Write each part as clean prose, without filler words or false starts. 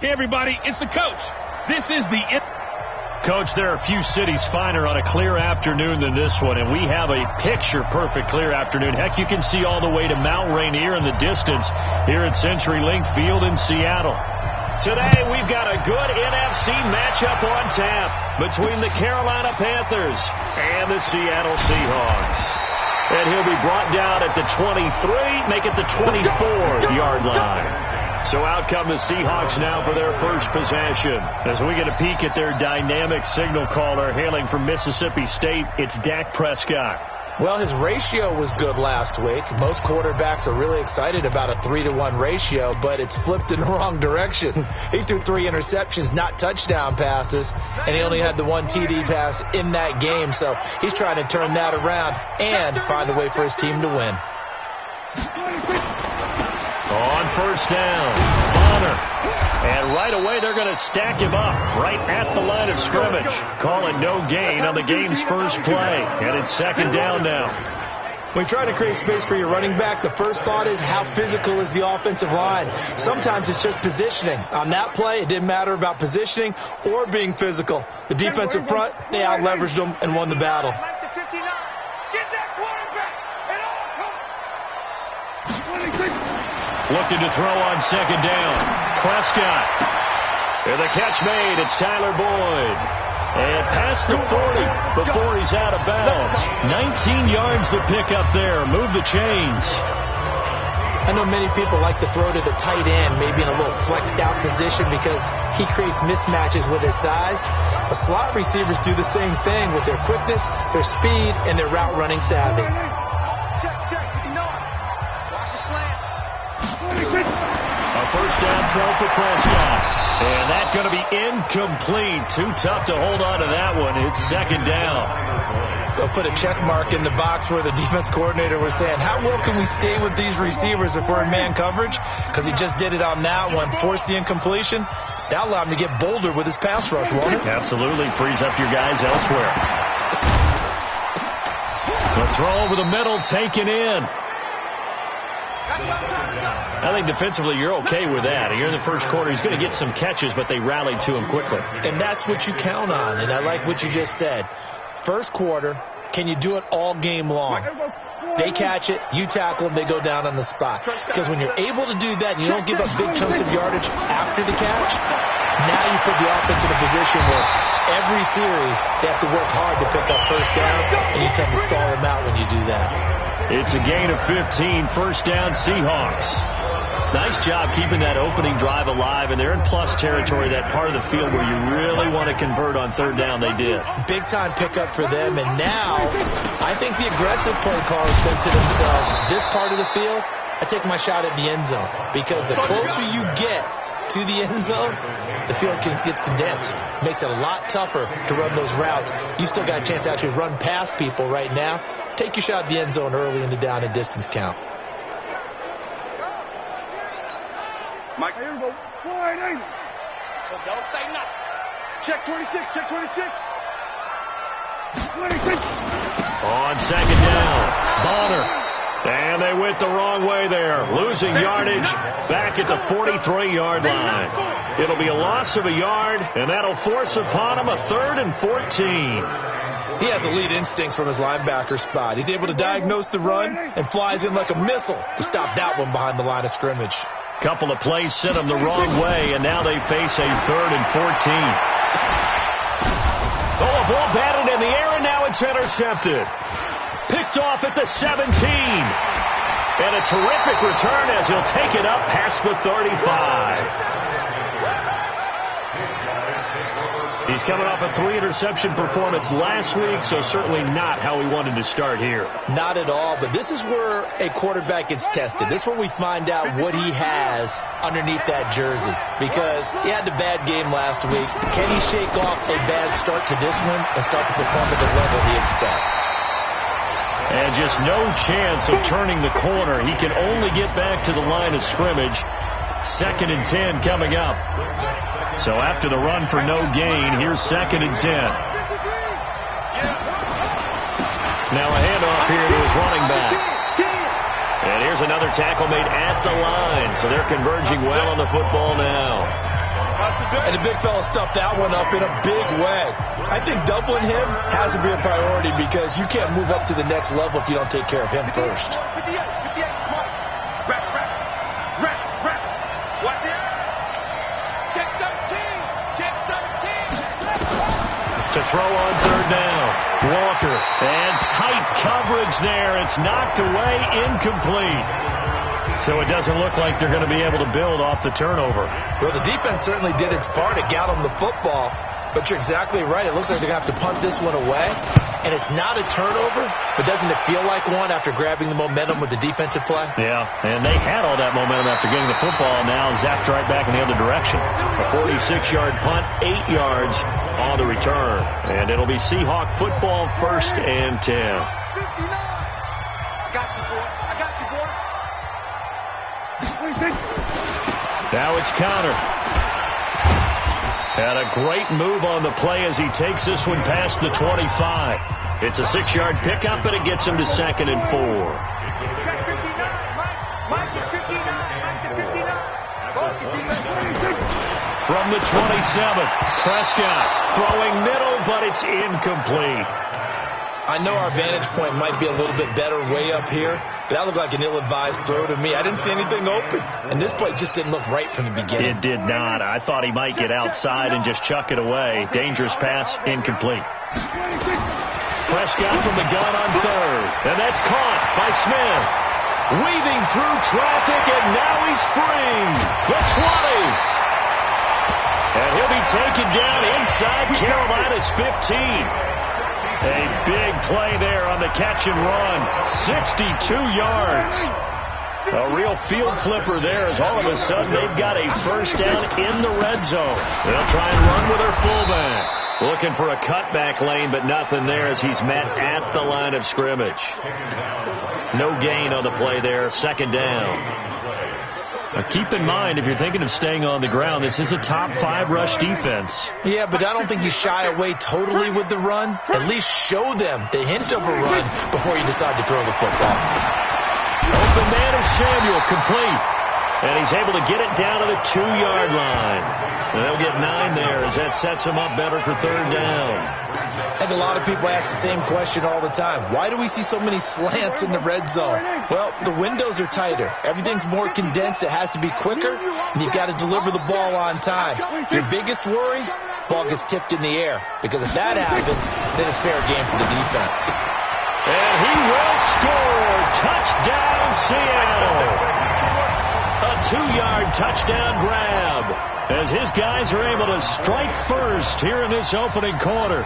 Hey, everybody, it's the coach. This is the... Coach, there are a few cities finer on a clear afternoon than this one, and we have a picture-perfect clear afternoon. Heck, you can see all the way to Mount Rainier in the distance here at CenturyLink Field in Seattle. Today, we've got a good NFC matchup on tap between the Carolina Panthers and the Seattle Seahawks. And he'll be brought down at the 23, make it the 24-yard line. So out come the Seahawks now for their first possession. As we get a peek at their dynamic signal caller hailing from Mississippi State, it's Dak Prescott. Well, his ratio was good last week. Most quarterbacks are really excited about a 3-to-1 ratio, but it's flipped in the wrong direction. He threw 3 interceptions, not touchdown passes, and he only had the 1 TD pass in that game. So he's trying to turn that around and find a way for his team to win. On first down, Bonner. And right away, they're going to stack him up right at the line of scrimmage. Calling no gain on the game's first play. And it's second down now. When you try to create space for your running back, the first thought is how physical is the offensive line. Sometimes it's just positioning. On that play, it didn't matter about positioning or being physical. The defensive front, they out-leveraged them and won the battle. Looking to throw on second down. Prescott. And the catch made. It's Tyler Boyd. And past the 40 before he's out of bounds. 19 yards to pick up there. Move the chains. I know many people like to throw to the tight end, maybe in a little flexed out position because he creates mismatches with his size. The slot receivers do the same thing with their quickness, their speed, and their route running savvy. A first down throw for Prescott. And that's going to be incomplete. Too tough to hold on to that one. It's second down. They'll put a check mark in the box where the defense coordinator was saying, how well can we stay with these receivers if we're in man coverage? Because he just did it on that one. Force the incompletion. That allowed him to get bolder with his pass rush, won't it? Absolutely. Frees up your guys elsewhere. The throw over the middle taken in. I think defensively you're okay with that. Here in the first quarter, he's going to get some catches, but they rallied to him quickly. And that's what you count on, and I like what you just said. First quarter, can you do it all game long? They catch it, you tackle them, they go down on the spot. Because when you're able to do that and you don't give up big chunks of yardage after the catch, now you put the offense in a position where every series they have to work hard to pick up first downs, and you tend to stall them out when you do that. It's a gain of 15, first down Seahawks. Nice job keeping that opening drive alive, and they're in plus territory, that part of the field where you really want to convert on third down. They did. Big-time pickup for them, and now I think the aggressive play callers think to themselves, this part of the field, I take my shot at the end zone, because the closer you get to the end zone, the field gets condensed. Makes it a lot tougher to run those routes. You still got a chance to actually run past people right now. Take your shot at the end zone early in the down and distance count. Mike. Here we go. Wide angle. So don't say nothing. Check 26. Check 26. 26. On second down, Bonner. And they went the wrong way there. Losing yardage back at the 43-yard line. It'll be a loss of a yard, and that'll force upon him a 3rd and 14. He has elite instincts from his linebacker spot. He's able to diagnose the run and flies in like a missile to stop that one behind the line of scrimmage. Couple of plays sent them the wrong way, and now they face a 3rd and 14. Oh, a ball batted in the air, and now it's intercepted. Picked off at the 17. And a terrific return as he'll take it up past the 35. He's coming off a 3-interception performance last week, so certainly not how he wanted to start here. Not at all, but this is where a quarterback gets tested. This is where we find out what he has underneath that jersey, because he had a bad game last week. Can he shake off a bad start to this one and start to perform at the level he expects? And just no chance of turning the corner. He can only get back to the line of scrimmage. 2nd and 10 coming up. So after the run for no gain, here's 2nd and 10. Now a handoff here to his running back. And here's another tackle made at the line. So they're converging well on the football now. And the big fella stuffed that one up in a big way. I think doubling him has to be a priority because you can't move up to the next level if you don't take care of him first. 58, come on. Rap. Watch it. Check 13. To throw on third down. Walker. And tight coverage there. It's knocked away, incomplete. So it doesn't look like they're going to be able to build off the turnover. Well, the defense certainly did its part. It got them the football. But you're exactly right. It looks like they're going to have to punt this one away. And it's not a turnover, but doesn't it feel like one after grabbing the momentum with the defensive play? Yeah, and they had all that momentum after getting the football. Now zapped right back in the other direction. A 46-yard punt, 8 yards on the return. And it'll be Seahawk football, 1st and 10. 59. I got you, boy. Now it's counter. And a great move on the play as he takes this one past the 25. It's a 6-yard pickup, and it gets him to 2nd and 4. Check 59. Mike is 59. From the 27, Prescott throwing middle, but it's incomplete. I know our vantage point might be a little bit better way up here, but that looked like an ill-advised throw to me. I didn't see anything open, and this play just didn't look right from the beginning. It did not. I thought he might get outside and just chuck it away. Dangerous pass, incomplete. Prescott from the gun on third, and that's caught by Smith. Weaving through traffic, and now he's free. The 20. And he'll be taken down inside Carolina's 15. A big play there on the catch and run. 62 yards. A real field flipper there as all of a sudden they've got a first down in the red zone. They'll try and run with their fullback. Looking for a cutback lane, but nothing there as he's met at the line of scrimmage. No gain on the play there. 2nd down. Now keep in mind, if you're thinking of staying on the ground, this is a top 5 rush defense. Yeah, but I don't think you shy away totally with the run. At least show them the hint of a run before you decide to throw the football. Open man is Samuel, complete. And he's able to get it down to the 2-yard line. And they'll get 9 there as that sets him up better for 3rd down. I think a lot of people ask the same question all the time. Why do we see so many slants in the red zone? Well, the windows are tighter. Everything's more condensed. It has to be quicker, and you've got to deliver the ball on time. Your biggest worry, ball gets tipped in the air. Because if that happens, then it's fair game for the defense. And he will score. Touchdown, Seattle. A 2-yard touchdown grab as his guys are able to strike first here in this opening quarter.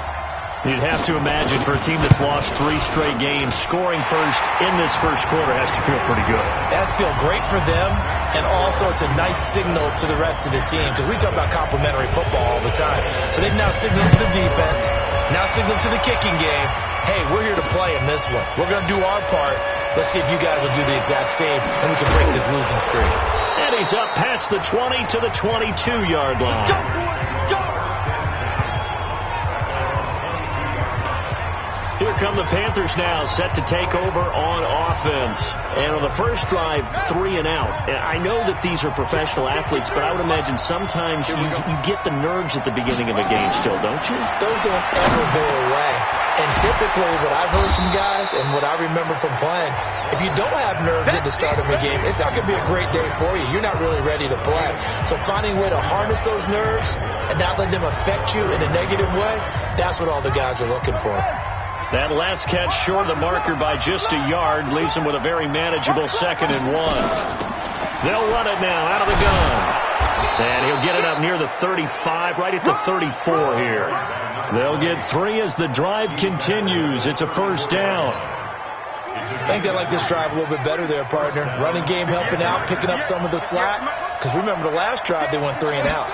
You'd have to imagine for a team that's lost 3 straight games, scoring first in this first quarter has to feel pretty good. It has to feel great for them, and also it's a nice signal to the rest of the team because we talk about complementary football all the time. So they've now signaled to the defense, now signaled to the kicking game, hey, we're here to play in this one. We're going to do our part. Let's see if you guys will do the exact same, and we can break this losing streak. And he's up past the 20 to the 22-yard line. Let's go, boys. Let's go. Here come the Panthers now, set to take over on offense. And on the first drive, 3 and out. And I know that these are professional athletes, but I would imagine sometimes you get the nerves at the beginning of a game still, don't you? Those don't ever go away. And typically what I've heard from guys and what I remember from playing, if you don't have nerves at the start of a game, it's not going to be a great day for you. You're not really ready to play. So finding a way to harness those nerves and not let them affect you in a negative way, that's what all the guys are looking for. That last catch short of the marker by just a yard leaves him with a very manageable 2nd and 1. They'll run it now out of the gun. And he'll get it up near the 35, right at the 34 here. They'll get 3 as the drive continues. It's a first down. I think they like this drive a little bit better there, partner. Running game helping out, picking up some of the slack. Because remember the last drive, they went 3 and out.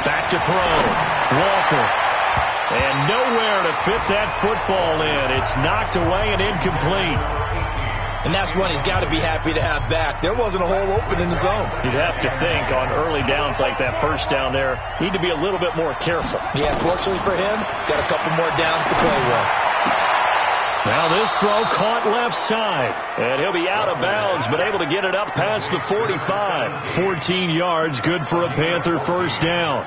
Back to throw. Walker. And nowhere to fit that football in. It's knocked away and incomplete. And that's one he's got to be happy to have back. There wasn't a hole open in the zone. You'd have to think on early downs like that first down there, need to be a little bit more careful. Yeah, fortunately for him, got a couple more downs to play with. Now this throw caught left side. And he'll be out of bounds, but able to get it up past the 45. 14 yards, good for a Panther first down.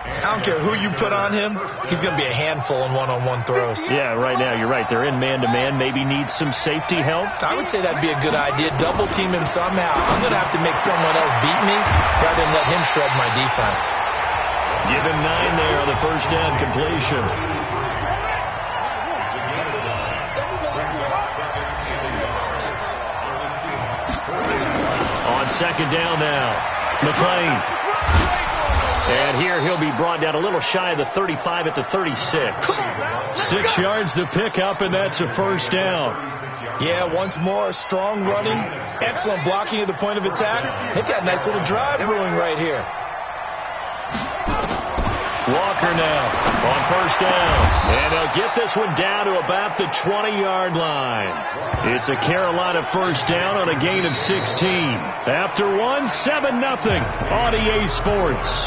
I don't care who you put on him, he's going to be a handful in one-on-one throws. Yeah, right now you're right. They're in man-to-man. Maybe needs some safety help. I would say that'd be a good idea. Double team him somehow. I'm going to have to make someone else beat me rather than let him shred my defense. Give him 9 there on the first down completion. On second down now, McClain. And here he'll be brought down a little shy of the 35 at the 36. 6 yards to pick up, and that's a first down. Yeah, once more, strong running, excellent blocking at the point of attack. They've got a nice little drive brewing right here. Walker now on first down. And they'll get this one down to about the 20-yard line. It's a Carolina first down on a gain of 16. After 1, 7-0 on EA Sports.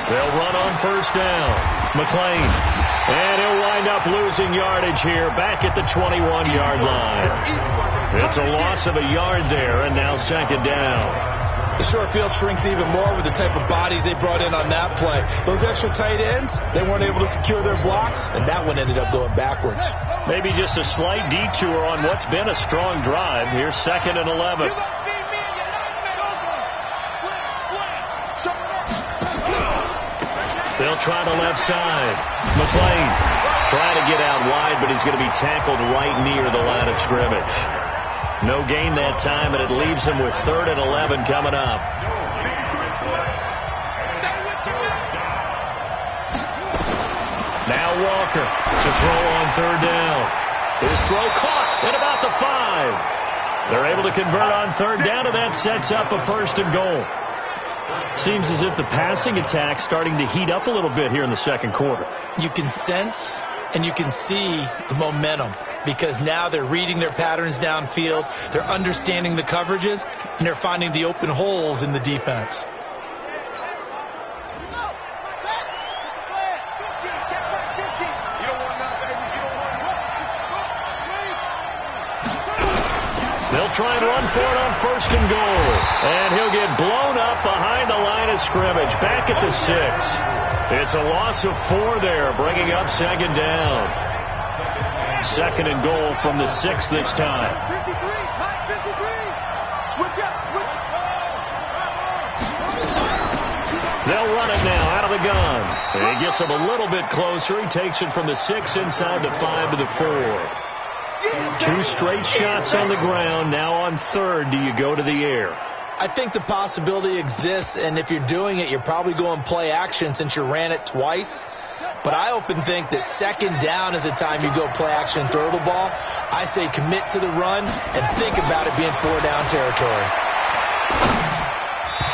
They'll run on first down. McClain. And he'll wind up losing yardage here back at the 21-yard line. It's a loss of a yard there, and now second down. The short field shrinks even more with the type of bodies they brought in on that play. Those extra tight ends, they weren't able to secure their blocks, and that one ended up going backwards. Maybe just a slight detour on what's been a strong drive. Here's second and 11. They'll try the left side. McClain trying to get out wide, but he's going to be tackled right near the line of scrimmage. No gain that time, and it leaves him with 3rd and 11 coming up. Now Walker to throw on 3rd down. His throw caught at about the 5. They're able to convert on 3rd down, and that sets up a 1st and goal. Seems as if the passing attack's starting to heat up a little bit here in the second quarter. You can sense and you can see the momentum because now they're reading their patterns downfield, they're understanding the coverages, and they're finding the open holes in the defense. They'll try and run for it on 1st and goal. And he'll get blown up behind the line of scrimmage. Back at the 6. It's a loss of 4 there, bringing up second down. 2nd and goal from the 6 this time. 53. Switch up. They'll run it now out of the gun. And he gets him a little bit closer. He takes it from the 6 inside the 5 to the 4. 2 straight shots on the ground. Now on 3rd, do you go to the air? I think the possibility exists, and if you're doing it, you're probably going play action since you ran it twice. But I often think that 2nd down is the time you go play action and throw the ball. I say commit to the run and think about it being 4-down territory.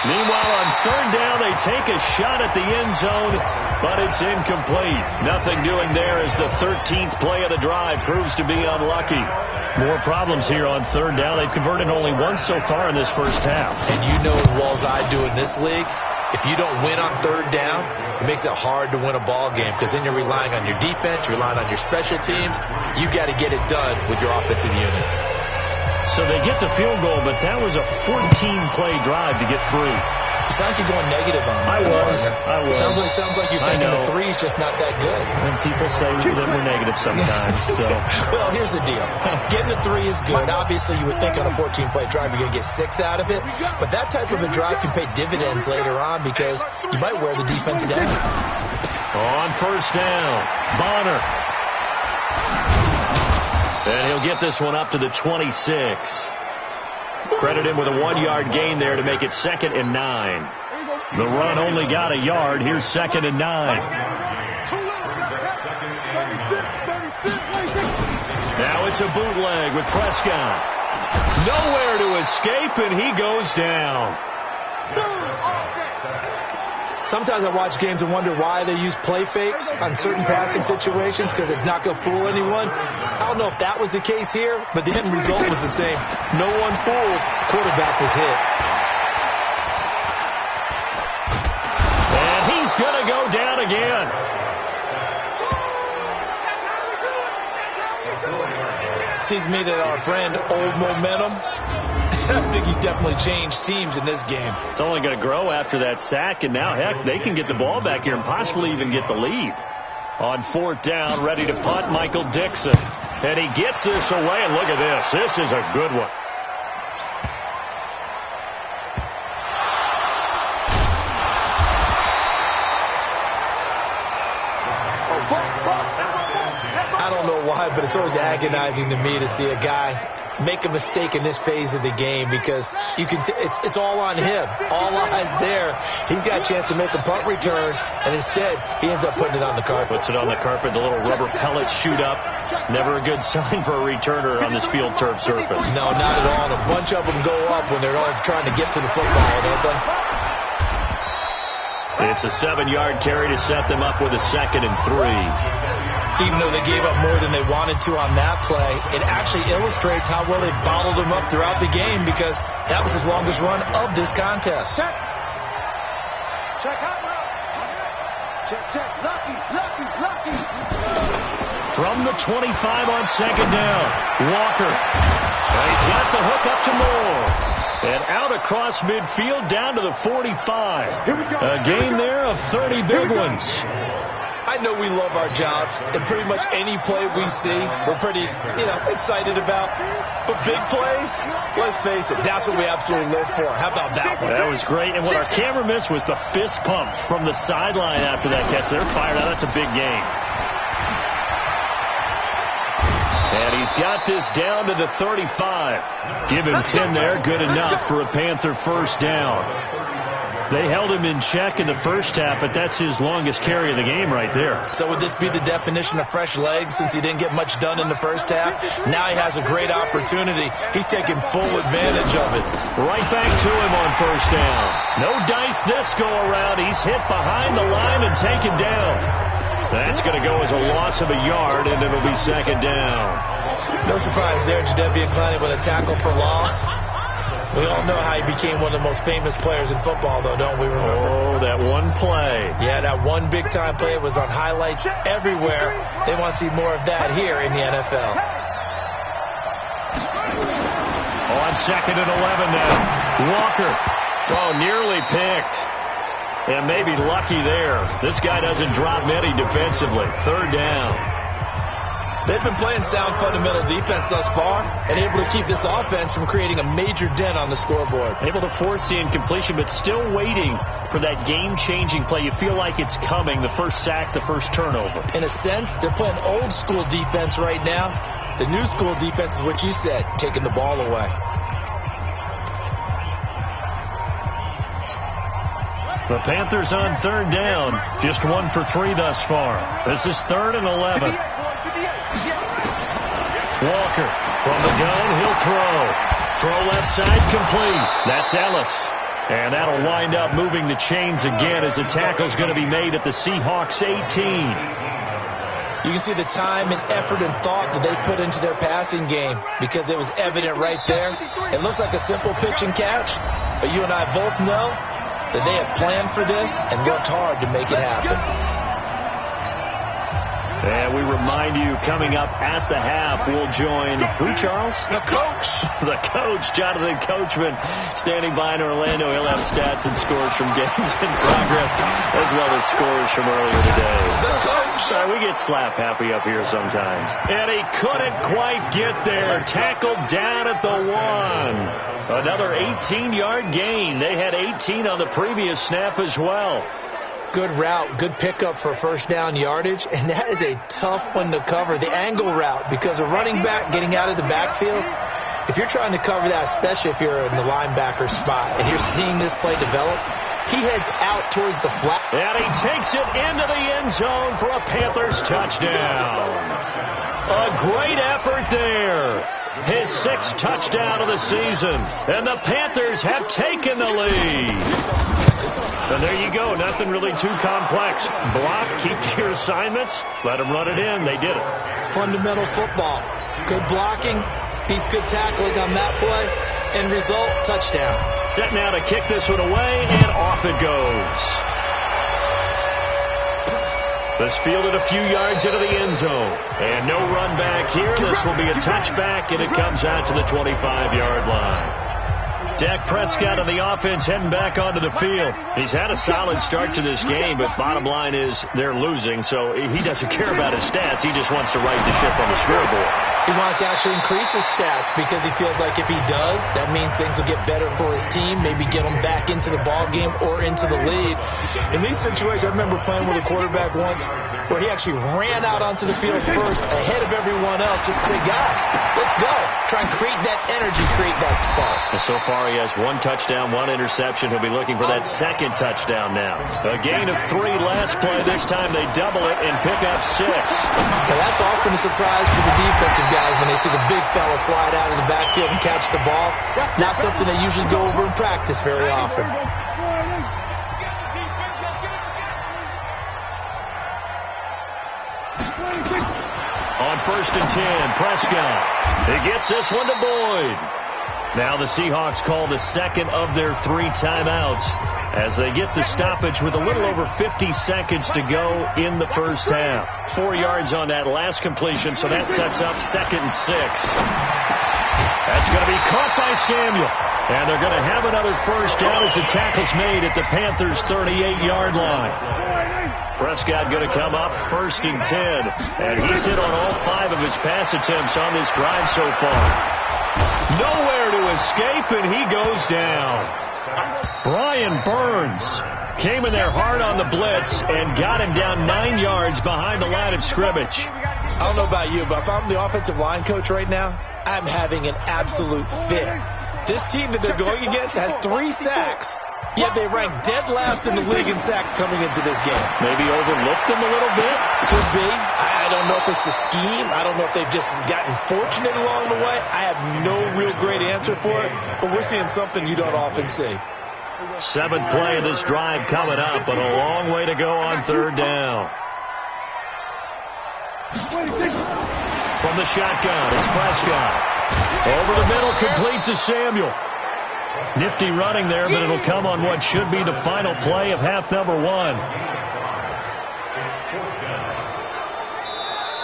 Meanwhile, on 3rd down, they take a shot at the end zone, but it's incomplete. Nothing doing there as the 13th play of the drive proves to be unlucky. More problems here on 3rd down. They've converted only once so far in this first half. And you know as well as I do in this league, if you don't win on 3rd down, it makes it hard to win a ball game because then you're relying on your defense, you're relying on your special teams. You've got to get it done with your offensive unit. So they get the field goal, but that was a 14-play drive to get through. You sound like you're going negative on me. I was. Sounds like you're thinking the 3's just not that good. And people say that we're negative sometimes. So. Well, here's the deal. Getting the 3 is good. Obviously, you would think on a 14-play drive you're going to get 6 out of it. But that type of a drive can pay dividends later on because you might wear the defense down. On 1st down, Bonner. And he'll get this one up to the 26. Credit him with a 1-yard gain there to make it 2nd and 9. The run only got a yard. Here's 2nd and 9. Now it's a bootleg with Prescott. Nowhere to escape, and he goes down. Sometimes I watch games and wonder why they use play fakes on certain passing situations because it's not going to fool anyone. I don't know if that was the case here, but the end result was the same. No one fooled. Quarterback was hit. And he's going to go down again. Seems to me that our friend Old Momentum, I think he's definitely changed teams in this game. It's only going to grow after that sack, and now, heck, they can get the ball back here and possibly even get the lead. On 4th down, ready to punt, Michael Dixon. And he gets this away, and look at this. This is a good one. I don't know why, but it's always agonizing to me to see a guy make a mistake in this phase of the game because you can it's all on him. All eyes there. He's got a chance to make a punt return, and instead he ends up putting it on the carpet. Puts it on the carpet. The little rubber pellets shoot up. Never a good sign for a returner on this field turf surface. No, not at all. And a bunch of them go up when they're all trying to get to the football, don't they? It's a 7-yard carry to set them up with a 2nd and 3. Even though they gave up more than they wanted to on that play, it actually illustrates how well they bottled them up throughout the game because that was his longest run of this contest. Check. Check out. Check. Lucky. From the 25 on 2nd down, Walker. He's got the hook up to Moore. And out across midfield down to the 45. A gain there of 30 big ones. I know we love our jobs, and pretty much any play we see, we're pretty, excited about. But big plays, let's face it, that's what we absolutely live for. How about that one? That was great. And what our camera missed was the fist pump from the sideline after that catch. They're fired out. That's a big gain. And he's got this down to the 35. Give him 10 there. Good enough for a Panther first down. They held him in check in the first half, but that's his longest carry of the game right there. So would this be the definition of fresh legs since he didn't get much done in the first half? Now he has a great opportunity. He's taking full advantage of it. Right back to him on first down. No dice this go around. He's hit behind the line and taken down. That's going to go as a loss of a yard, and it'll be 2nd down. No surprise there, Jadeveon Clowney with a tackle for loss. We all know how he became one of the most famous players in football, though, don't we remember? Oh, that one play. Yeah, that one big-time play was on highlights everywhere. They want to see more of that here in the NFL. On 2nd and 11 now. Walker. Oh, nearly picked. And maybe lucky there. This guy doesn't drop many defensively. 3rd down. They've been playing sound fundamental defense thus far and able to keep this offense from creating a major dent on the scoreboard. Able to force the incompletion, but still waiting for that game-changing play. You feel like it's coming, the first sack, the first turnover. In a sense, they're playing old-school defense right now. The new-school defense is what you said, taking the ball away. The Panthers on 3rd down. Just 1 for 3 thus far. This is 3rd and 11. Walker from the gun. He'll throw. Throw left side complete. That's Ellis. And that'll wind up moving the chains again as the tackle's going to be made at the Seahawks 18. You can see the time and effort and thought that they put into their passing game because it was evident right there. It looks like a simple pitch and catch, but you and I both know that they have planned for this and worked hard to make it happen. And we remind you, coming up at the half, we'll join who, Charles? The coach. The coach, Jonathan Coachman, standing by in Orlando. He'll have stats and scores from games in progress, as well as scores from earlier today. The coach. We get slap happy up here sometimes. And he couldn't quite get there. Tackled down at the 1. Another 18-yard gain. They had 18 on the previous snap as well. Good route, good pickup for first down yardage, and that is a tough one to cover, the angle route, because a running back getting out of the backfield, if you're trying to cover that, especially if you're in the linebacker spot, and you're seeing this play develop, he heads out towards the flat. And he takes it into the end zone for a Panthers touchdown. A great effort there. His 6th touchdown of the season, and the Panthers have taken the lead. And there you go. Nothing really too complex. Block, keep your assignments, let them run it in. They did it. Fundamental football. Good blocking beats good tackling on that play. End result, touchdown. Set now to kick this one away, and off it goes. This fielded a few yards into the end zone. And no run back here. This will be a touchback, and it comes out to the 25-yard line. Dak Prescott on the offense heading back onto the field. He's had a solid start to this game, but bottom line is they're losing, so he doesn't care about his stats. He just wants to right the ship on the scoreboard. He wants to actually increase his stats because he feels like if he does, that means things will get better for his team, maybe get him back into the ball game or into the lead. In these situations, I remember playing with a quarterback once where he actually ran out onto the field first ahead of everyone else just to say, guys, let's go. Try and create that energy, create that spark. And so far, he has 1 touchdown, 1 interception. He'll be looking for that second touchdown now. A gain of 3 last play. This time they double it and pick up 6. Well, that's often a surprise for the defensive guys when they see the big fella slide out of the backfield and catch the ball. Not something they usually go over in practice very often. On 1st and 10, Prescott. He gets this one to Boyd. Now the Seahawks call the second of their 3 timeouts as they get the stoppage with a little over 50 seconds to go in the first half. 4 yards on that last completion, so that sets up 2nd and 6. That's going to be caught by Samuel. And they're going to have another first down as the tackle's made at the Panthers' 38-yard line. Prescott going to come up 1st and 10. And he's hit on all 5 of his pass attempts on this drive so far. Nowhere to escape, and he goes down. Brian Burns came in there hard on the blitz and got him down 9 yards behind the line of scrimmage. I don't know about you, but if I'm the offensive line coach right now, I'm having an absolute fit. This team that they're going against has 3 sacks, yet they rank dead last in the league in sacks coming into this game. Maybe overlooked them a little bit? Could be. I don't know if it's the scheme. I don't know if they've just gotten fortunate along the way. I have no real great answer for it, but we're seeing something you don't often see. 7th play of this drive coming up, but a long way to go on 3rd down. From the shotgun, it's Prescott. Over the middle, complete to Samuel. Nifty running there, but it'll come on what should be the final play of half number 1.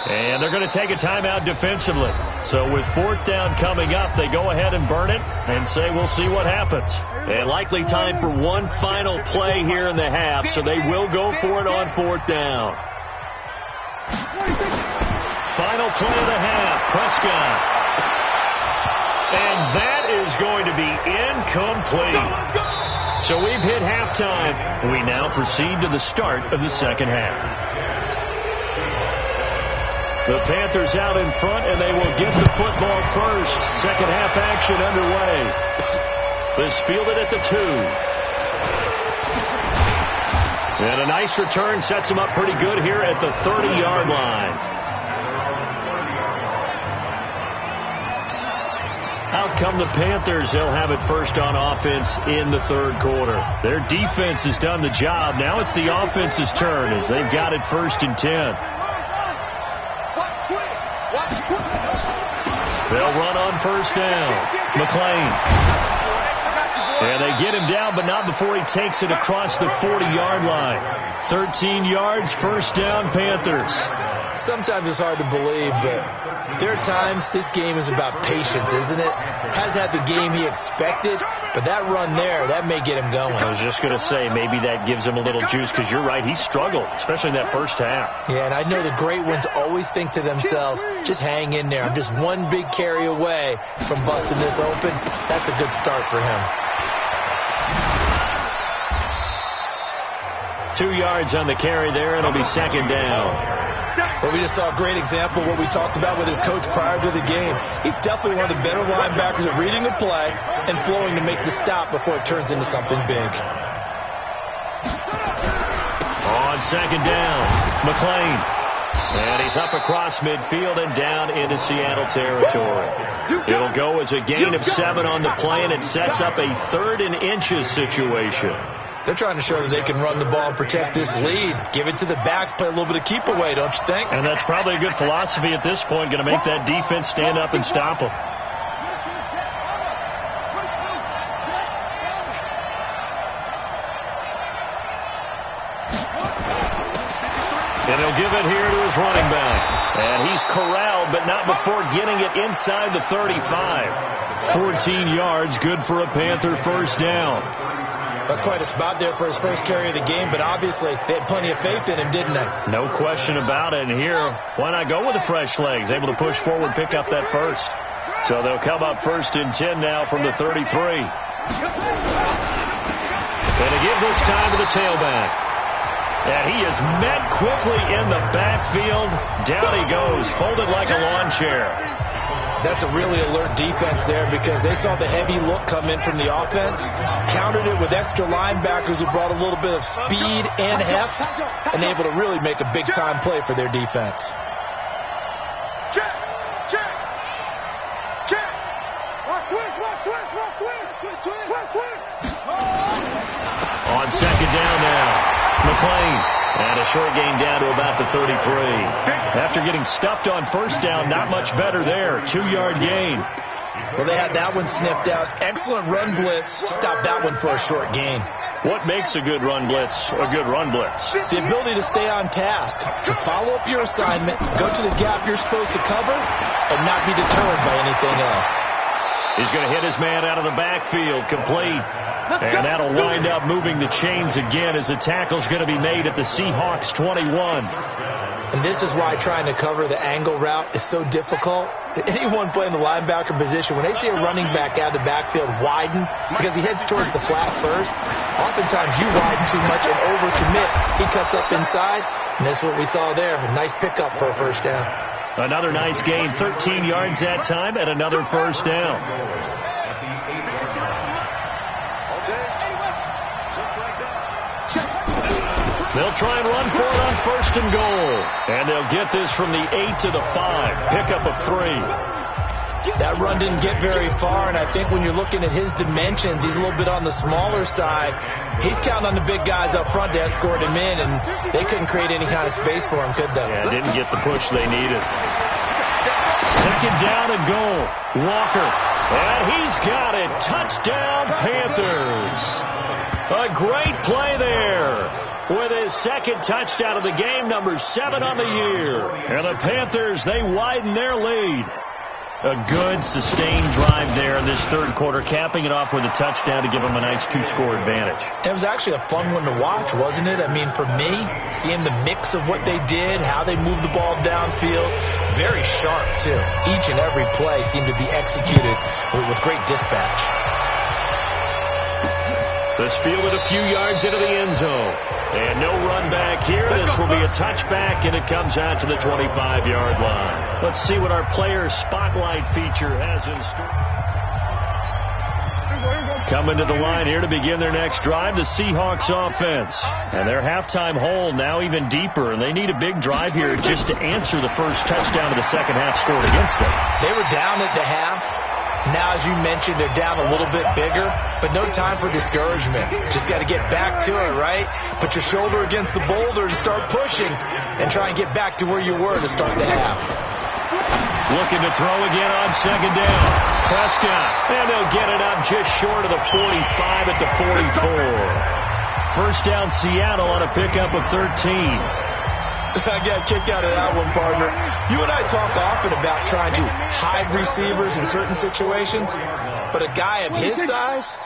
And they're going to take a timeout defensively. So with 4th down coming up, they go ahead and burn it and say we'll see what happens. And likely time for one final play here in the half, so they will go for it on 4th down. Final play of the half, Prescott. And that is going to be incomplete. So we've hit halftime, and we now proceed to the start of the second half. The Panthers out in front, and they will get the football first. Second half action underway. This fielded at the 2. And a nice return sets them up pretty good here at the 30-yard line. Out come the Panthers. They'll have it first on offense in the 3rd quarter. Their defense has done the job. Now it's the offense's turn as they've got it 1st and 10. They'll run on 1st down. McLean. And they get him down, but not before he takes it across the 40-yard line. 13 yards, 1st down, Panthers. Sometimes it's hard to believe, but there are times this game is about patience, isn't it? Has had the game he expected, but that run there, that may get him going. I was just going to say, maybe that gives him a little juice, because you're right, he struggled, especially in that first half. Yeah, and I know the great ones always think to themselves, just hang in there. I'm just one big carry away from busting this open. That's a good start for him. 2 yards on the carry there, and it'll be 2nd down. Well, we just saw a great example of what we talked about with his coach prior to the game. He's definitely one of the better linebackers at reading the play and flowing to make the stop before it turns into something big. On 2nd down, McLean. And he's up across midfield and down into Seattle territory. It'll go as a gain of 7 on the play, and it sets up a 3rd and inches situation. They're trying to show that they can run the ball and protect this lead. Give it to the backs, play a little bit of keep away, don't you think? And that's probably a good philosophy at this point, going to make that defense stand up and stop them. And he'll give it here to his running back. And he's corralled, but not before getting it inside the 35. 14 yards, good for a Panther first down. That's quite a spot there for his first carry of the game, but obviously they had plenty of faith in him, didn't they? No question about it. And here, why not go with the fresh legs? Able to push forward, pick up that first. So they'll come up 1st and 10 now from the 33. And to give this time to the tailback. And he is met quickly in the backfield. Down he goes, folded like a lawn chair. That's a really alert defense there because they saw the heavy look come in from the offense, countered it with extra linebackers who brought a little bit of speed and heft, and able to really make a big-time play for their defense. Check. On second down now. McLean, and a short gain down to about the 33. After getting stuffed on first down, not much better there. 2-yard gain. Well, they had that one snipped out. Excellent run blitz. Stopped that one for a short gain. What makes a good run blitz a good run blitz? The ability to stay on task, to follow up your assignment, go to the gap you're supposed to cover, and not be deterred by anything else. He's going to hit his man out of the backfield, complete. And that'll wind up moving the chains again as the tackle's going to be made at the Seahawks 21. And this is why trying to cover the angle route is so difficult. Anyone playing the linebacker position, when they see a running back out of the backfield widen because he heads towards the flat first, oftentimes you widen too much and overcommit. He cuts up inside, and that's what we saw there. A nice pickup for a first down. Another nice gain, 13 yards that time, and another first down. They'll try and run for it on 1st and goal. And they'll get this from the 8 to the 5. Pickup of 3. That run didn't get very far, and I think when you're looking at his dimensions, he's a little bit on the smaller side. He's counting on the big guys up front to escort him in, and they couldn't create any kind of space for him, could they? Yeah, didn't get the push they needed. Second down and goal. Walker. And he's got it. Touchdown, Panthers. A great play there. With his second touchdown of the game, number 7 on the year. And the Panthers, they widen their lead. A good, sustained drive there in this third quarter, capping it off with a touchdown to give them a nice 2-score advantage. It was actually a fun one to watch, wasn't it? I mean, for me, seeing the mix of what they did, how they moved the ball downfield, very sharp, too. Each and every play seemed to be executed with great dispatch. This fielded a few yards into the end zone. And no run back here. This will be a touchback, and it comes out to the 25-yard line. Let's see what our player spotlight feature has in store. Coming to the line here to begin their next drive, the Seahawks offense. And their halftime hole now even deeper, and they need a big drive here just to answer the first touchdown of the second half scored against them. They were down at the half. Now, as you mentioned, they're down a little bit bigger, but no time for discouragement. Just got to get back to it, right? Put your shoulder against the boulder and start pushing and try and get back to where you were to start the half. Looking to throw again on second down. Prescott, and they'll get it up just short of the 45 at the 44. First down, Seattle on a pickup of 13. I got a kick out of that one, partner. You and I talk often about trying to hide receivers in certain situations, but a guy of his size,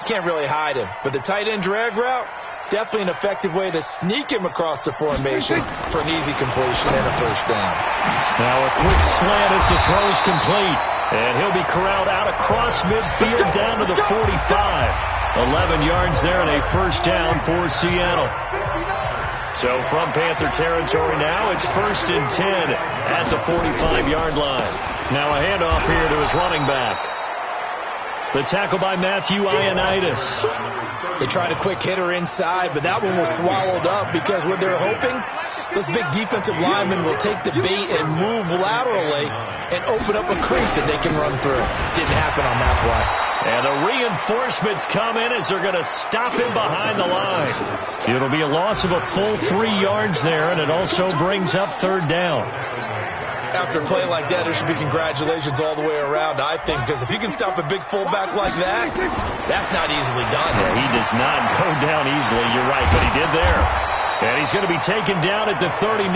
can't really hide him. But the tight end drag route, definitely an effective way to sneak him across the formation for an easy completion and a first down. Now a quick slant as the throw is complete, and he'll be corralled out across midfield down to the 45. 11 yards there and a first down for Seattle. So from Panther territory now, it's 1st and 10 at the 45-yard line. Now a handoff here to his running back. The tackle by Matthew Ioannidis. They tried a quick hitter inside, but that one was swallowed up because what they're hoping those big defensive linemen will take the bait and move laterally and open up a crease that they can run through. Didn't happen on that play. And the reinforcements come in as they're going to stop him behind the line. It'll be a loss of a full 3 yards there, and it also brings up third down. After a play like that, there should be congratulations all the way around, I think, because if you can stop a big fullback like that, that's not easily done. Yeah, he does not go down easily, you're right, but he did there. And he's going to be taken down at the 39,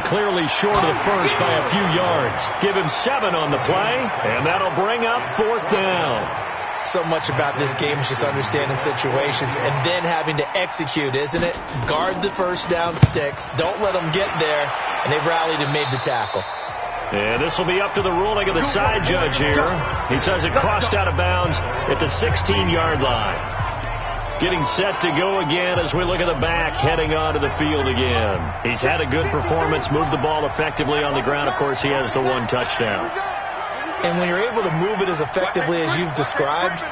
clearly short of the first by a few yards. Give him 7 on the play, and that'll bring up fourth down. So much about this game is just understanding situations and then having to execute, isn't it? Guard the first down sticks. Don't let them get there, and they've rallied and made the tackle. And this will be up to the ruling of the side judge here. He says it crossed out of bounds at the 16-yard line. Getting set to go again as we look at the back, heading onto the field again. He's had a good performance, moved the ball effectively on the ground. Of course, he has the 1 touchdown. And when you're able to move it as effectively as you've described,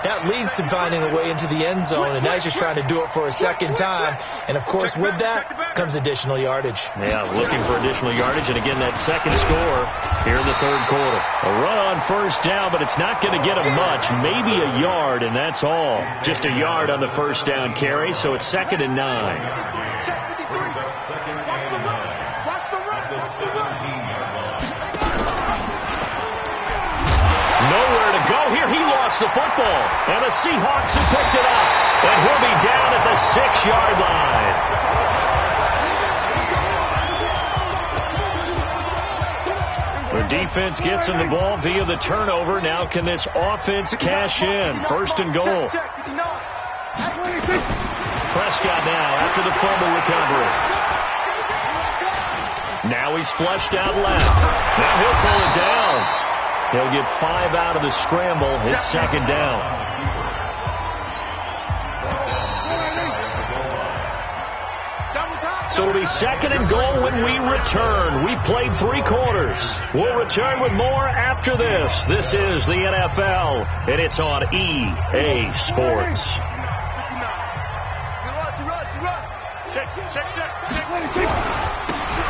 that leads to finding a way into the end zone, and now he's just trying to do it for a second time. And, of course, with that comes additional yardage. Yeah, looking for additional yardage, and again, that second score here in the third quarter. A run on first down, but it's not going to get him much, maybe a yard, and that's all. Just a yard on the first down carry, so it's 2nd and 9. Nowhere to go here. He lost the football. And the Seahawks have picked it up. And he'll be down at the 6-yard line. The defense gets him the ball via the turnover. Now can this offense cash in? 1st and goal. Prescott now after the fumble recovery. Now he's flushed out left. Now he'll pull it down. He'll get 5 out of the scramble. It's 2nd down. So it'll be 2nd and goal when we return. We've played 3 quarters. We'll return with more after this. This is the NFL, and it's on EA Sports.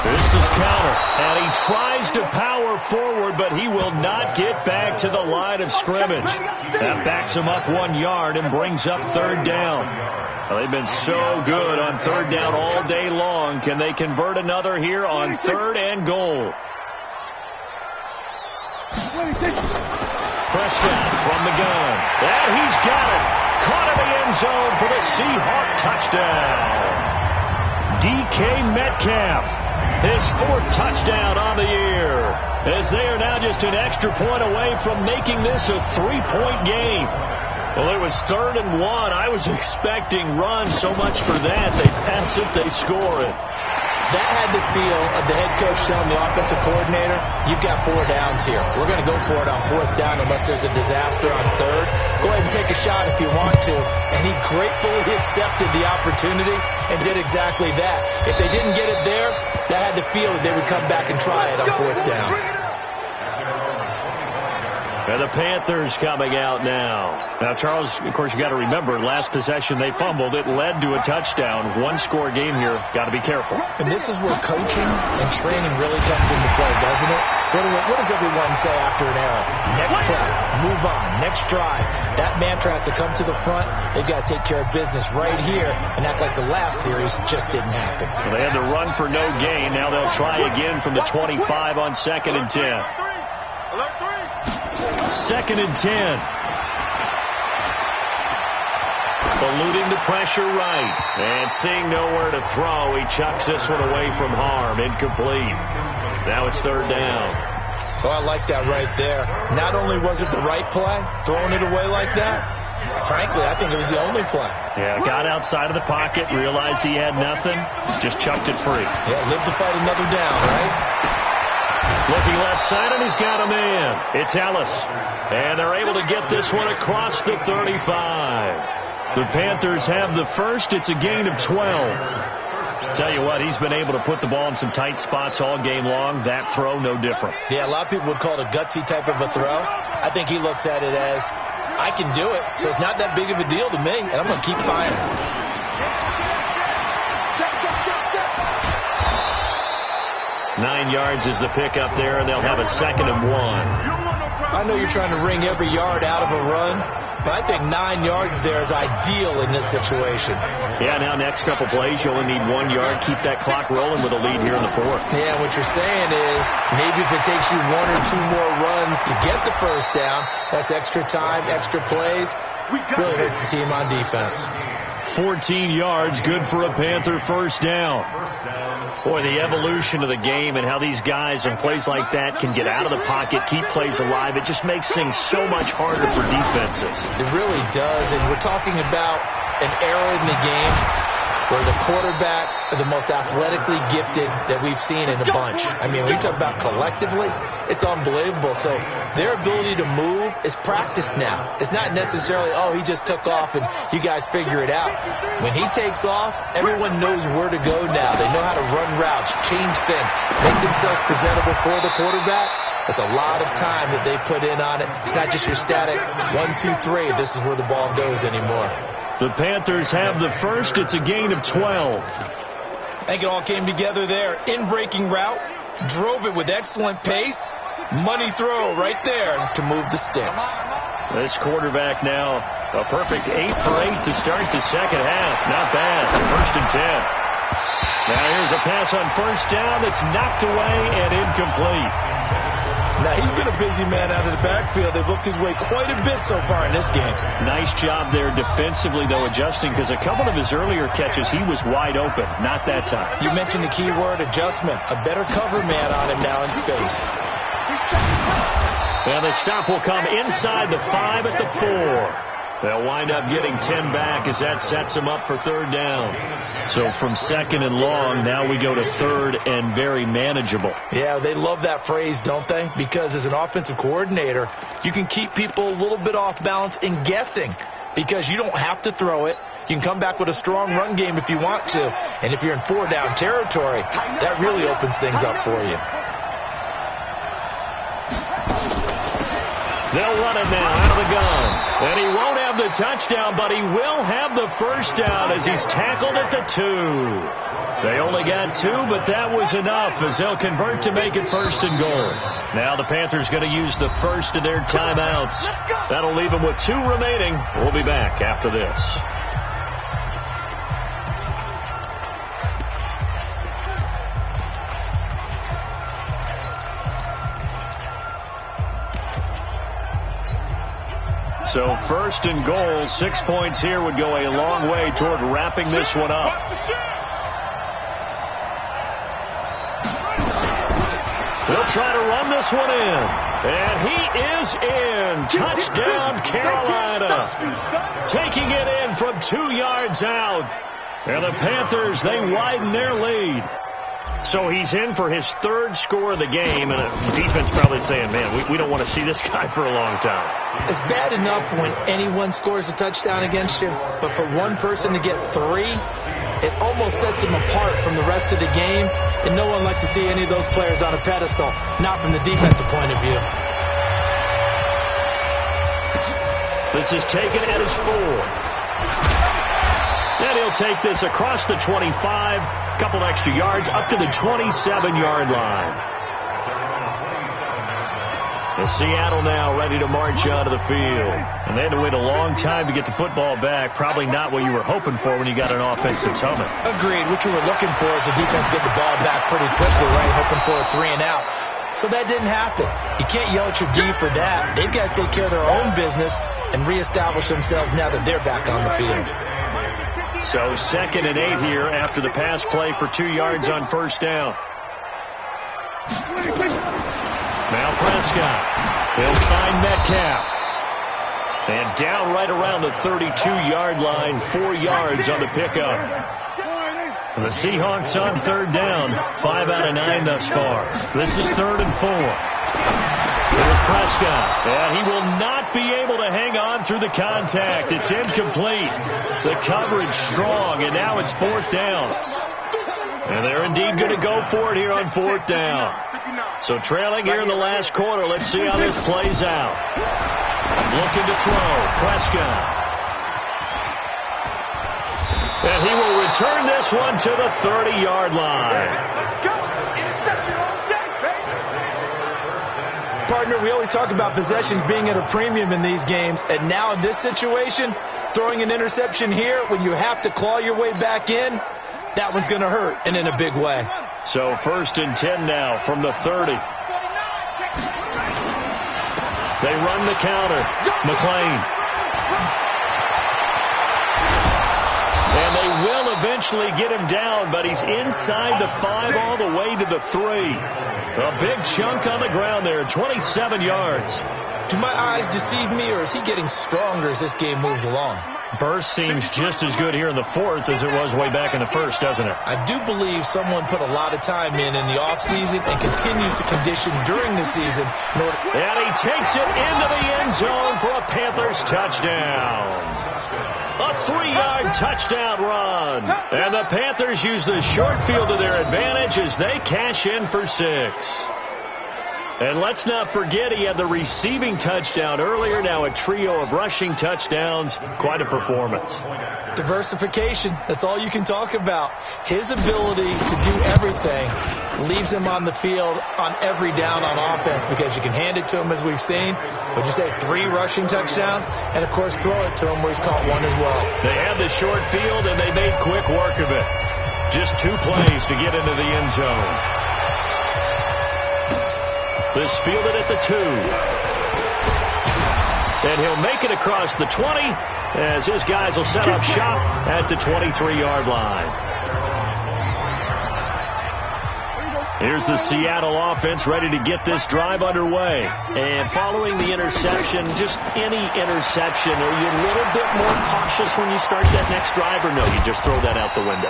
This is counter, and he tries to power forward, but he will not get back to the line of scrimmage. That backs him up 1 yard and brings up third down. Well, they've been so good on third down all day long. Can they convert another here on 3rd and goal? Prescott from the gun. And he's got it. Caught in the end zone for the Seahawk touchdown. DK Metcalf, his 4th touchdown on the year, as they are now just an extra point away from making this a 3-point game. Well, it was 3rd and 1. I was expecting runs, so much for that. They pass it, they score it. That had the feel of the head coach telling the offensive coordinator, you've got 4 downs here. We're going to go for it on 4th down unless there's a disaster on 3rd. Go ahead and take a shot if you want to. And he gratefully accepted the opportunity and did exactly that. If they didn't get it there, that had the feel that they would come back and try it on 4th down. And the Panthers coming out now. Now, Charles, of course, you got to remember, last possession they fumbled. It led to a touchdown. 1-score game here. Got to be careful. And this is where coaching and training really comes into play, doesn't it? What does everyone say after an error? Next play, move on, next drive. That mantra has to come to the front. They've got to take care of business right here and act like the last series just didn't happen. Well, they had to run for no gain. Now they'll try again from the 25 on 2nd and 10. 2nd and 10. Eluding the pressure right. And seeing nowhere to throw, he chucks this one away from harm. Incomplete. Now it's 3rd down. Oh, I like that right there. Not only was it the right play, throwing it away like that, frankly, I think it was the only play. Yeah, got outside of the pocket, realized he had nothing, just chucked it free. Yeah, live to fight another down, right? Looking left side, and he's got a man. It's Ellis. And they're able to get this one across the 35. The Panthers have the first. It's a gain of 12. Tell you what, he's been able to put the ball in some tight spots all game long. That throw, no different. Yeah, a lot of people would call it a gutsy type of a throw. I think he looks at it as, I can do it, so it's not that big of a deal to me, and I'm going to keep firing. 9 yards is the pickup there, and they'll have a 2nd and 1. I know you're trying to wring every yard out of a run, but I think 9 yards there is ideal in this situation. Yeah, now next couple plays, you only need 1 yard. Keep that clock rolling with a lead here in the 4th. Yeah, what you're saying is maybe if it takes you 1 or 2 more runs to get the first down, that's extra time, extra plays. Really hurts the team on defense. 14 yards, good for a Panther first down. Boy, the evolution of the game and how these guys in plays like that can get out of the pocket, keep plays alive, it just makes things so much harder for defenses. It really does, and we're talking about an era in the game where the quarterbacks are the most athletically gifted that we've seen in a bunch. I mean, when you talk about collectively, it's unbelievable. So their ability to move is practiced now. It's not necessarily, oh, he just took off and you guys figure it out. When he takes off, everyone knows where to go now. They know how to run routes, change things, make themselves presentable for the quarterback. That's a lot of time that they put in on it. It's not just your static 1, 2, 3. This is where the ball goes anymore. The Panthers have the first. It's a gain of 12. I think it all came together there. In-breaking route, drove it with excellent pace. Money throw right there to move the sticks. This quarterback now, a perfect 8 for 8 to start the second half. Not bad. 1st and 10. Now here's a pass on first down that's knocked away and incomplete. Now, he's been a busy man out of the backfield. They've looked his way quite a bit so far in this game. Nice job there defensively, though, adjusting, because a couple of his earlier catches, he was wide open. Not that time. You mentioned the key word, adjustment. A better cover man on him now in space. And the stop will come inside the 5 at the 4. They'll wind up getting 10 back as that sets them up for 3rd down. So from 2nd and long, now we go to 3rd and very manageable. Yeah, they love that phrase, don't they? Because as an offensive coordinator, you can keep people a little bit off balance and guessing because you don't have to throw it. You can come back with a strong run game if you want to. And if you're in 4-down territory, that really opens things up for you. They'll run it now out of the gun. And he won't have the touchdown, but he will have the first down as he's tackled at the 2. They only got 2, but that was enough as they'll convert to make it 1st and goal. Now the Panthers going to use the first of their timeouts. That'll leave them with 2 remaining. We'll be back after this. So 1st and goal, 6 points here would go a long way toward wrapping this one up. They'll try to run this one in. And he is in. Touchdown, Carolina. Taking it in from 2 yards out. And the Panthers, they widen their lead. So he's in for his 3rd score of the game, and the defense probably saying, man, we don't want to see this guy for a long time. It's bad enough when anyone scores a touchdown against you, but for one person to get 3, it almost sets him apart from the rest of the game, and no one likes to see any of those players on a pedestal, not from the defensive point of view. This is taken at his 4. And he'll take this across the 25, a couple extra yards, up to the 27-yard line. And Seattle now ready to march onto the field. And they had to wait a long time to get the football back. Probably not what you were hoping for when you got an offense that's humming. Agreed. What you were looking for is the defense get the ball back pretty quickly, right? Hoping for a 3 and out. So that didn't happen. You can't yell at your D for that. They've got to take care of their own business and reestablish themselves now that they're back on the field. So 2nd and 8 here after the pass play for 2 yards on 1st down. Now Prescott. He'll find Metcalf. And down right around the 32-yard line, 4 yards on the pickup. And the Seahawks on 3rd down, 5 out of 9 thus far. This is 3rd and 4. Here's Prescott, and he will not be able to hang on through the contact. It's incomplete. The coverage strong, and now it's 4th down. And they're indeed going to go for it here on 4th down. So trailing here in the last quarter. Let's see how this plays out. Looking to throw, Prescott. And he will return this one to the 30-yard line. Partner, we always talk about possessions being at a premium in these games, and now in this situation, throwing an interception here when you have to claw your way back in, that one's going to hurt, and in a big way. So 1st and 10 now from the 30. They run the counter. McLean. And they will eventually get him down, but he's inside the 5 all the way to the 3. A big chunk on the ground there, 27 yards. Do my eyes deceive me, or is he getting stronger as this game moves along? Burst seems just as good here in the 4th as it was way back in the 1st, doesn't it? I do believe someone put a lot of time in the offseason and continues to condition during the season. And he takes it into the end zone for a Panthers touchdown. A 3-yard touchdown run. And the Panthers use the short field to their advantage as they cash in for 6. And let's not forget he had the receiving touchdown earlier. Now a trio of rushing touchdowns. Quite a performance. Diversification. That's all you can talk about. His ability to do everything leaves him on the field on every down on offense because you can hand it to him as we've seen. But you say 3 rushing touchdowns and, of course, throw it to him where he's caught 1 as well. They had the short field and they made quick work of it. Just 2 plays to get into the end zone. This fielded at the 2. And he'll make it across the 20 as his guys will set up shop at the 23-yard line. Here's the Seattle offense ready to get this drive underway. And following the interception, just any interception, are you a little bit more cautious when you start that next drive, or no, you just throw that out the window?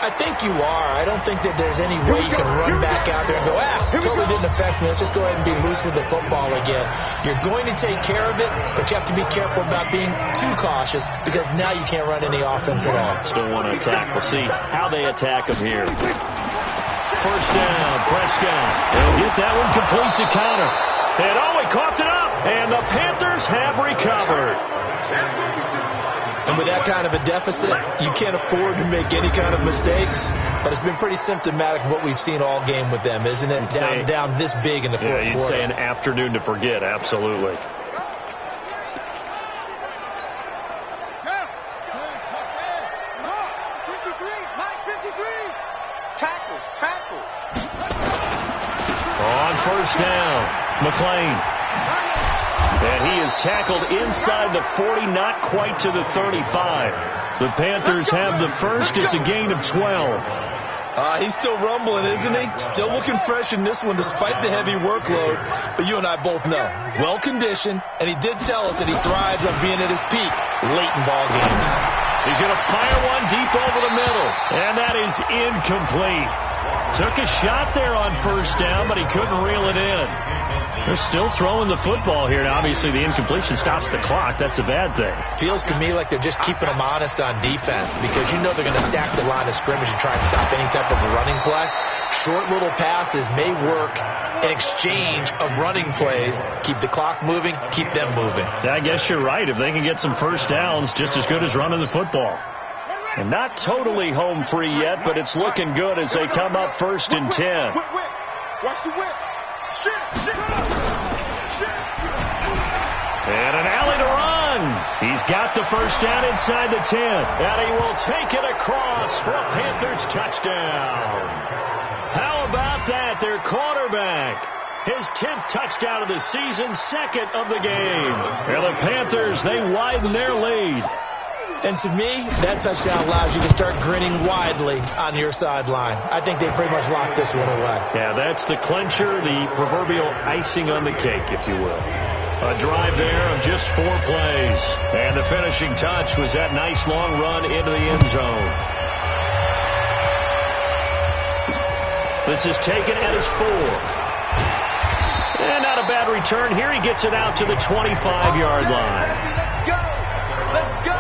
I think you are. I don't think that there's any way you can run back out there and go, totally didn't affect me. Let's just go ahead and be loose with the football again. You're going to take care of it, but you have to be careful about being too cautious because now you can't run any offense at all. Still want to attack. We'll see how they attack him here. 1st down, Prescott. They'll get that one complete to Connor. And he coughed it up, and the Panthers have recovered. And with that kind of a deficit, you can't afford to make any kind of mistakes. But it's been pretty symptomatic of what we've seen all game with them, isn't it? Down this big in the 4th quarter. Yeah, you'd say an afternoon to forget, absolutely. Tackle. On 1st down, McLean. And he is tackled inside the 40, not quite to the 35. The Panthers have the 1st. It's a gain of 12. He's still rumbling, isn't he? Still looking fresh in this one despite the heavy workload. But you and I both know, well-conditioned, and he did tell us that he thrives on being at his peak late in ball games. He's going to fire one deep over the middle, and that is incomplete. Took a shot there on 1st down, but he couldn't reel it in. They're still throwing the football here. Now, obviously, the incompletion stops the clock. That's a bad thing. Feels to me like they're just keeping them honest on defense because you know they're going to stack the line of scrimmage and try and stop any type of a running play. Short little passes may work in exchange of running plays. Keep the clock moving, keep them moving. I guess you're right. If they can get some 1st downs, just as good as running the football. And not totally home free yet, but it's looking good as they come up 1st and 10. Watch the whip. And an alley to run. He's got the 1st down inside the 10. And he will take it across for a Panthers touchdown. How about that? Their quarterback. His 10th touchdown of the season, 2nd of the game. And the Panthers, they widen their lead. And to me, that touchdown allows you to start grinning widely on your sideline. I think they pretty much locked this one away. Yeah, that's the clincher, the proverbial icing on the cake, if you will. A drive there of just 4 plays. And the finishing touch was that nice long run into the end zone. This is taken at his 4. And not a bad return here. He gets it out to the 25-yard line. Let's go!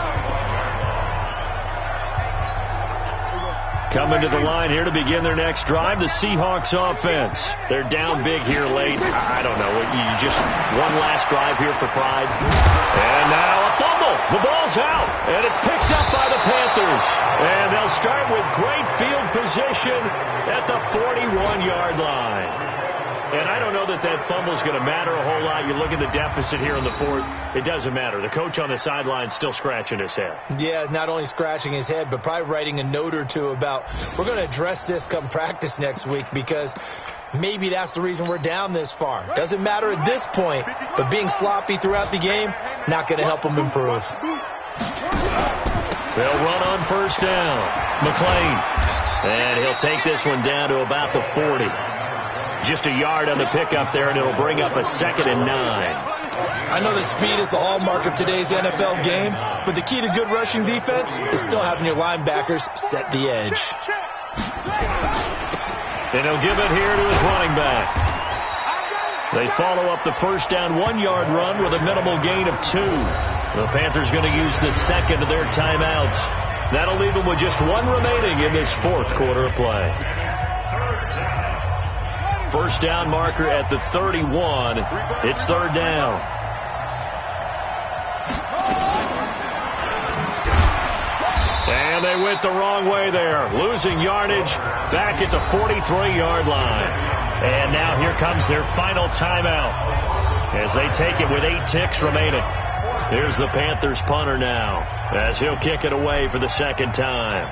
Coming to the line here to begin their next drive, the Seahawks offense. They're down big here late. I don't know. You just one last drive here for pride. And now a fumble. The ball's out, and it's picked up by the Panthers. And they'll start with great field position at the 41-yard line. And I don't know that fumble is going to matter a whole lot. You look at the deficit here in the fourth. It doesn't matter. The coach on the sideline still scratching his head. Yeah, not only scratching his head, but probably writing a note or two about, we're going to address this come practice next week, because maybe that's the reason we're down this far. Doesn't matter at this point, but being sloppy throughout the game, not going to help him improve. They'll run on first down. McLean. And he'll take this one down to about the 40. Just a yard on the pickup there, and it'll bring up a 2nd and 9. I know that speed is the hallmark of today's NFL game, but the key to good rushing defense is still having your linebackers set the edge. And he'll give it here to his running back. They follow up the first down 1-yard run with a minimal gain of 2. The Panthers going to use the second of their timeouts. That'll leave them with just 1 remaining in this fourth quarter of play. First down marker at the 31. It's 3rd down. And they went the wrong way there, losing yardage back at the 43-yard line. And now here comes their final timeout as they take it with 8 ticks remaining. Here's the Panthers punter now as he'll kick it away for the 2nd time.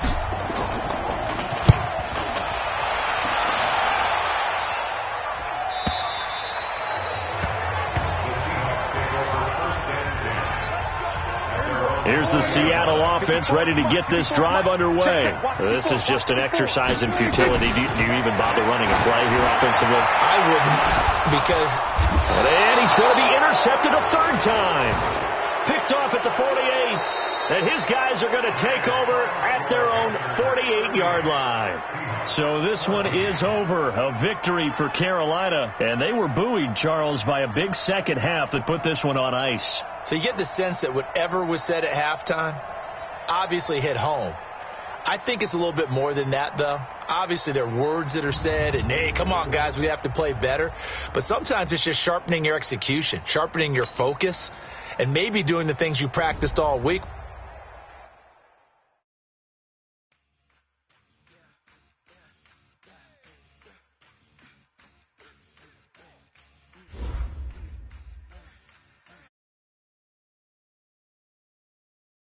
Here's the Seattle offense ready to get this drive underway. This is just an exercise in futility. Do you even bother running a play here offensively? I wouldn't, because... And he's going to be intercepted a 3rd time. Picked off at the 48. And his guys are going to take over at their own 48-yard line. So this one is over. A victory for Carolina. And they were buoyed, Charles, by a big second half that put this one on ice. So you get the sense that whatever was said at halftime obviously hit home. I think it's a little bit more than that, though. Obviously, there are words that are said, and, hey, come on, guys, we have to play better. But sometimes it's just sharpening your execution, sharpening your focus, and maybe doing the things you practiced all week